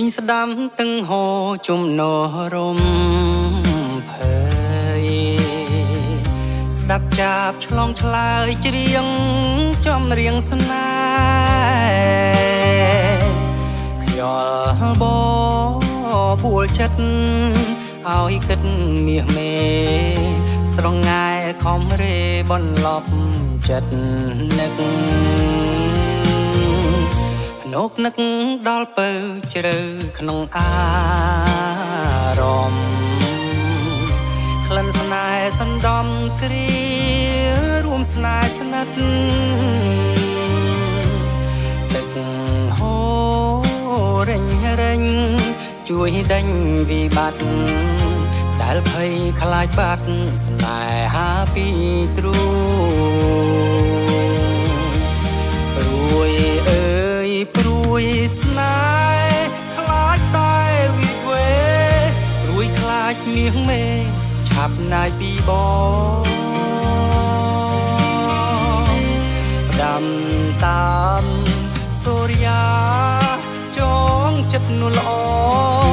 ងស្ដាំទាំងហោជំនោរំភើយស្ដាប់ចាប់ឆ្លងឆ្លើយច្រៀងចំរៀងស្នេហ៍ខ្យល់បបួលចិត្តឲ្យគិតមាសមេស្រងាយខំរេបន្លប់ចិត្តនឹកនកនឹកដល់ពើជ្រៅក្នុងអារម្មណ៍ក្លិនស្នេហ៍សណ្ដំគ្រារួមស្នេហ៍ស្និទ្ធទឹកហូររិញជួយដេញវិបត្តិដែលភ័យខ្លាចបាត់ស្នេហាពីទ្រូងរួយអើយព្រួយស្នេហ៍ខ្លាចតែវិវេរួយខ្លាចមាសមេឆាប់ណាយពីបងផ្ដាំតាមសូរិយាចងចិត្តនួនល្អ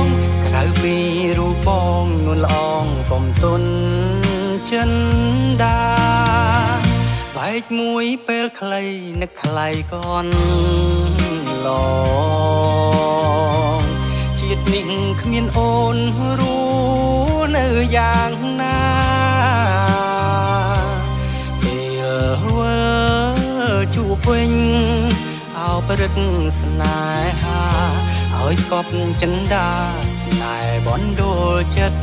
ងក្រៅពីរូបបងនួនល្អងកុំទុនចិនដាបែកមួយពេលខ្លីនឹកថ្លៃកនឡងជាតិនេះគ្មានអូនរួនៅយ៉ាងណាពេលវិលជួបវិញអោបរឹកស្នេហាឲ្យស្កប់ចិនដាស្នេហ៍បណ្ដូលចិត្ត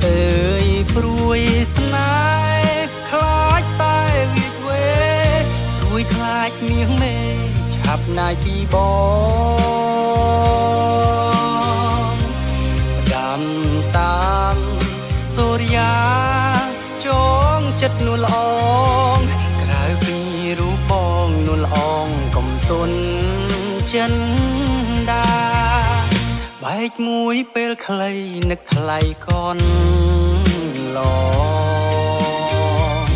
អើយព្រួយស្នេហ៍ខ្លាចតែវិវេរួយខ្លាចមាសមេឆាប់ណាយពីបងដាំតាមសូរិយាចងចិត្តនួនល្អងក្រៅពីរូបបងនួនល្អងកុំទុនចិនដាបែកមួយពេលខ្លីនឹកថ្លៃកនឡង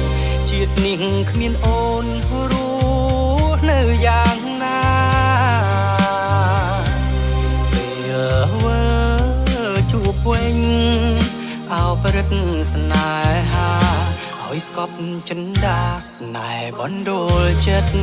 ជាតិនេះគ្មានអូនរស់នៅយ៉ាងណាពេលវិលជួបវិញអោបរឹកស្នេហាឲ្យស្កប់ចិនដាស្នេហ៍បណ្ដូលចិត្ត